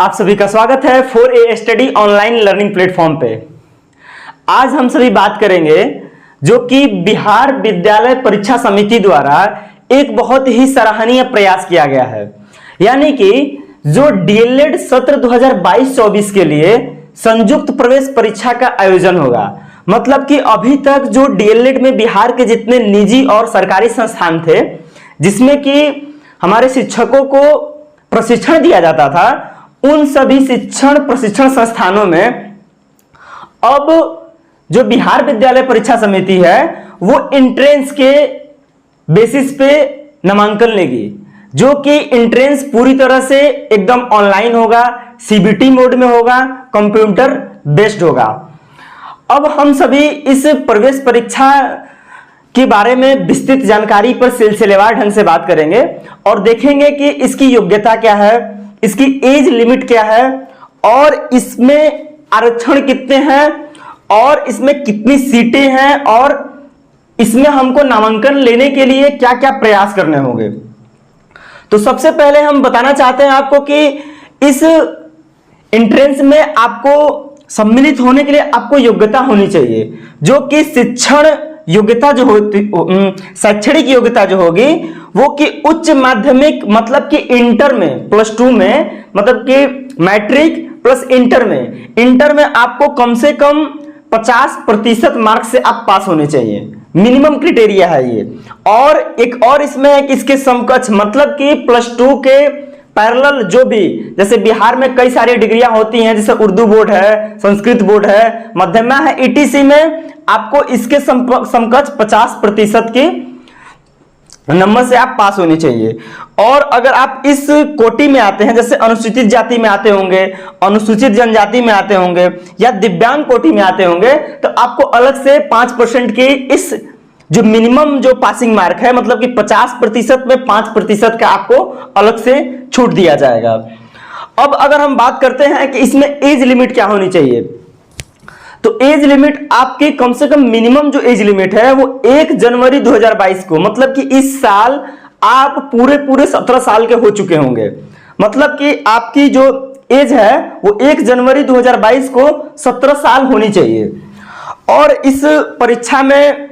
आप सभी का स्वागत है 4A study online learning platform पे। आज हम सभी बात करेंगे जो कि बिहार विद्यालय परीक्षा समिति द्वारा एक बहुत ही सराहनीय प्रयास किया गया है, यानी कि जो डीएलएड सत्र 2022-24 के लिए संयुक्त प्रवेश परीक्षा का आयोजन होगा। मतलब कि अभी तक जो डीएलएड में बिहार के जितने निजी और सरकारी संस्थान थे, जिसमें कि हमारे शिक्षकों को प्रशिक्षण दिया जाता था, उन सभी प्रशिक्षण संस्थानों में अब जो बिहार विद्यालय परीक्षा समिति है वो एंट्रेंस के बेसिस पे नामांकन लेगी, जो कि एंट्रेंस पूरी तरह से एकदम ऑनलाइन होगा, सीबीटी मोड में होगा, कंप्यूटर बेस्ड होगा। अब हम सभी इस प्रवेश परीक्षा के बारे में विस्तृत जानकारी पर सिलसिलेवार ढंग से बात करेंगे और देखेंगे कि इसकी योग्यता क्या है, इसकी एज लिमिट क्या है और इसमें आरक्षण कितने हैं और इसमें कितनी सीटें हैं और इसमें हमको नामांकन लेने के लिए क्या क्या प्रयास करने होंगे। तो सबसे पहले हम बताना चाहते हैं आपको कि इस एंट्रेंस में आपको सम्मिलित होने के लिए आपको योग्यता होनी चाहिए, जो कि शिक्षण योग्यता जो होती, शैक्षणिक योग्यता जो होगी वो कि उच्च माध्यमिक मतलब कि इंटर में +2 में, मतलब कि मैट्रिक प्लस इंटर में आपको कम से कम 50% मार्क्स से आप पास होने चाहिए, मिनिमम क्राइटेरिया है ये। और एक और इसमें है कि इसके समकक्ष मतलब कि +2 के पैरेलल जो भी, जैसे बिहार में कई सारी डिग्रियां होती हैं, जैसे उर्दू बोर्ड है, संस्कृत बोर्ड है, मध्यमा है, ईटीसी में आपको इसके समकक्ष 50% के नंबर से आप पास होने चाहिए। और अगर आप इस कोटि में आते हैं, जैसे अनुसूचित जाति में आते होंगे, अनुसूचित जनजाति में आते होंगे या दिव्यांग कोटि में आते होंगे, तो आपको अलग से 5% की इस जो मिनिमम जो पासिंग मार्क है, मतलब कि 50% में 5% का आपको अलग से छूट दिया जाएगा। अब अगर हम बात करते हैं कि इसमें एज लिमिट क्या होनी चाहिए, तो एज लिमिट आपकी कम से कम मिनिमम जो एज लिमिट है वो 1 जनवरी 2022 को, मतलब कि इस साल आप पूरे 17 साल के हो चुके होंगे। मतलब कि आपकी जो एज है वो 1 जनवरी 2022 को 17 साल होनी चाहिए। और इस परीक्षा में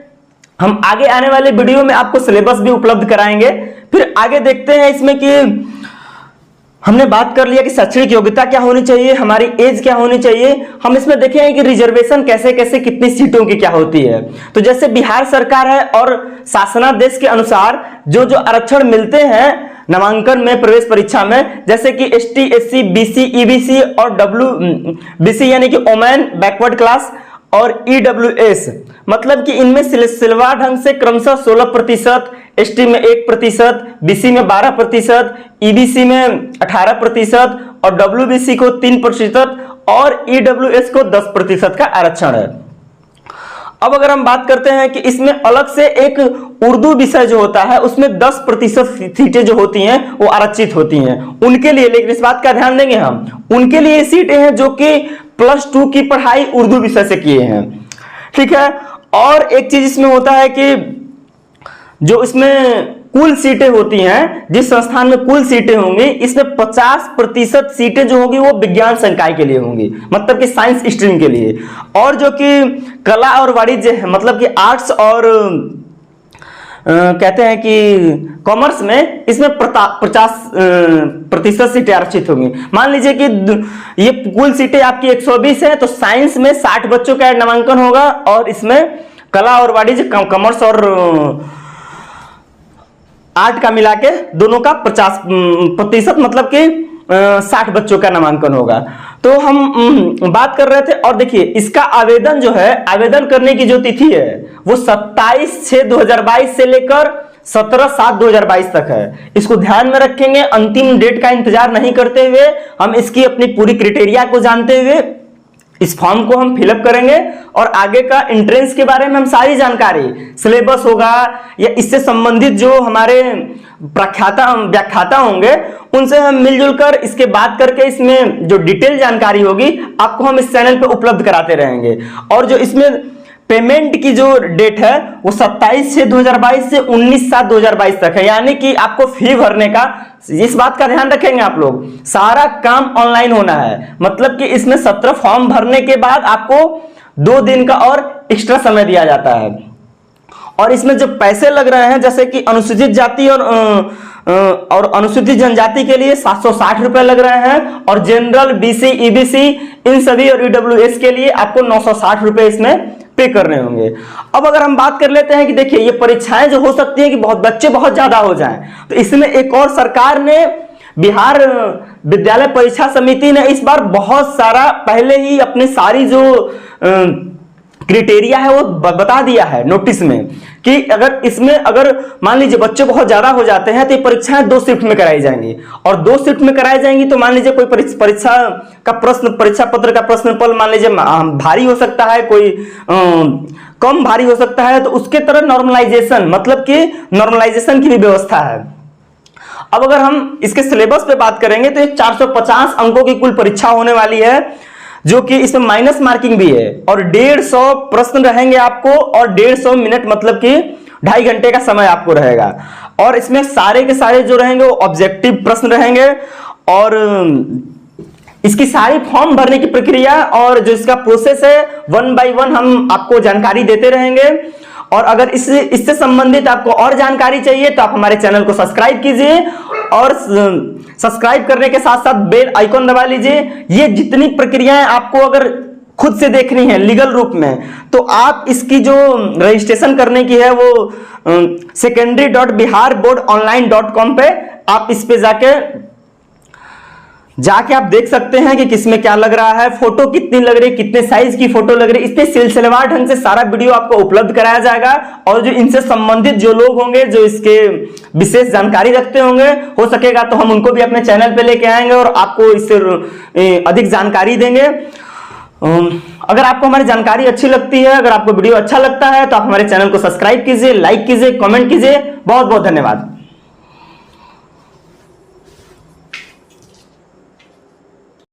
हम आगे आने वाले वीडियो में आपको सिलेबस भी उपलब्ध कराएंगे। फिर आगे देखते हैं इसमें कि हमने बात कर लिया कि शैक्षणिक योग्यता क्या होनी चाहिए, हमारी एज क्या होनी चाहिए। हम इसमें देखेंगे कि रिजर्वेशन कैसे कैसे कितनी सीटों की क्या होती है। तो जैसे बिहार सरकार है और शासनादेश के अनुसार जो जो आरक्षण मिलते हैं नामांकन में प्रवेश परीक्षा में, जैसे कि ST SC BC EBC और WBC यानी कि वुमेन बैकवर्ड क्लास और EWS, मतलब कि इनमें सिलसिलेवार ढंग से क्रमशः 16%, ST में 1%, BC में 12%, EBC में 18% और WBC को 3% और EWS को 10% का आरक्षण है। अब अगर हम बात करते हैं कि इसमें अलग से एक उर्दू विषय जो होता है उसमें 10% सीटें जो होती हैं वो आरक्षित होती हैं उनके लिए, लेकिन इस बात का ध्यान देंगे हम, उनके लिए सीटें हैं जो कि +2 की पढ़ाई उर्दू विषय से किए हैं, ठीक है। और एक चीज इसमें होता है कि जो इसमें कुल सीटें होती हैं, जिस संस्थान में कुल सीटें होंगी, इसमें 50% सीटें जो होंगी वो विज्ञान संकाय के लिए होंगी, मतलब कि साइंस स्ट्रीम के लिए। और जो कि कला और वाणिज्य है, मतलब कि आर्ट्स और कहते हैं कि कॉमर्स में, इसमें 50% सीटें आरक्षित होंगी। मान लीजिए कि ये कुल सीटें आपकी 120 है, तो साइंस में 60 बच्चों का नामांकन होगा और इसमें कला और वाणिज्य, कॉमर्स और आर्ट का मिला के दोनों का 50%, मतलब कि 60 बच्चों का नामांकन होगा। तो हम बात कर रहे थे। और देखिए इसका आवेदन जो है, आवेदन करने की जो तिथि है वो 27/6/2022 से लेकर 17/7/2022 तक है। इसको ध्यान में रखेंगे, अंतिम डेट का इंतजार नहीं करते हुए हम इसकी अपनी पूरी क्राइटेरिया को जानते हुए इस फॉर्म को हम फिलअप करेंगे और आगे का एंट्रेंस के बारे में हम सारी जानकारी, सिलेबस होगा या इससे संबंधित जो हमारे व्याख्याता होंगे उनसे हम मिलजुल कर इसके बात करके इसमें जो डिटेल जानकारी होगी आपको हम इस चैनल पे उपलब्ध कराते रहेंगे। और जो इसमें पेमेंट की जो डेट है वो 27/6/2022 से 19/7/2022 तक है, यानी कि आपको फी भरने का, इस बात का ध्यान रखेंगे आप लोग, सारा काम ऑनलाइन होना है। मतलब कि इसमें 17 फॉर्म भरने के बाद आपको 2 दिन का और एक्स्ट्रा समय दिया जाता है। और इसमें जो पैसे लग रहे हैं, जैसे कि अनुसूचित जाति और अनुसूचित जनजाति के लिए 760 रुपए लग रहे हैं, और जनरल, बीसी, ईबीसी इन सभी और ईडब्ल्यूएस के लिए आपको 960 रुपए इसमें पे करने होंगे। अब अगर हम बात कर लेते हैं कि देखिए ये परीक्षाएं जो हो सकती है कि बच्चे बहुत ज्यादा हो जाएं, तो इसमें एक और सरकार ने, बिहार विद्यालय परीक्षा समिति ने इस बार बहुत सारा पहले ही अपने सारी जो क्राइटेरिया है वो बता दिया है नोटिस में, कि अगर इसमें अगर मान लीजिए बच्चे बहुत ज्यादा हो जाते हैं तो ये परीक्षाएं 2 शिफ्ट में कराई जाएंगी, और 2 शिफ्ट में कराई जाएंगी तो मान लीजिए कोई परीक्षा पत्र का प्रश्न पत्र मान लीजिए भारी हो सकता है, कोई कम भारी हो सकता है, तो उसके तरह नॉर्मलाइजेशन, मतलब कि नॉर्मलाइजेशन की भी व्यवस्था है। अब अगर हम इसके सिलेबस पे बात करेंगे तो 450 अंकों की कुल परीक्षा होने वाली है, जो कि इसमें माइनस मार्किंग भी है, और 150 प्रश्न रहेंगे आपको, और 150 मिनट, मतलब कि 2.5 घंटे का समय आपको रहेगा। और इसमें सारे के सारे जो रहेंगे वो ऑब्जेक्टिव प्रश्न रहेंगे, और इसकी सारी फॉर्म भरने की प्रक्रिया और जो इसका प्रोसेस है 1 by 1 हम आपको जानकारी देते रहेंगे। और अगर इससे संबंधित आपको और जानकारी चाहिए तो आप हमारे चैनल को सब्सक्राइब कीजिए, और सब्सक्राइब करने के साथ साथ बेल आइकॉन दबा लीजिए। ये जितनी प्रक्रियाएं आपको अगर खुद से देखनी है लीगल रूप में, तो आप इसकी जो रजिस्ट्रेशन करने की है वो secondary.biharboardonline.com पे आप इस पे जाके आप देख सकते हैं कि किसमें क्या लग रहा है, फोटो कितनी लग रही है, कितने साइज की फोटो लग रही है। इसमें सिलसिलेवार ढंग से सारा वीडियो आपको उपलब्ध कराया जाएगा, और जो इनसे संबंधित जो लोग होंगे, जो इसके विशेष जानकारी रखते होंगे, हो सकेगा तो हम उनको भी अपने चैनल पे लेके आएंगे और आपको इससे अधिक जानकारी देंगे। अगर आपको हमारी जानकारी अच्छी लगती है, अगर आपको वीडियो अच्छा लगता है, तो आप हमारे चैनल को सब्सक्राइब कीजिए, लाइक कीजिए, कमेंट कीजिए। बहुत बहुत धन्यवाद।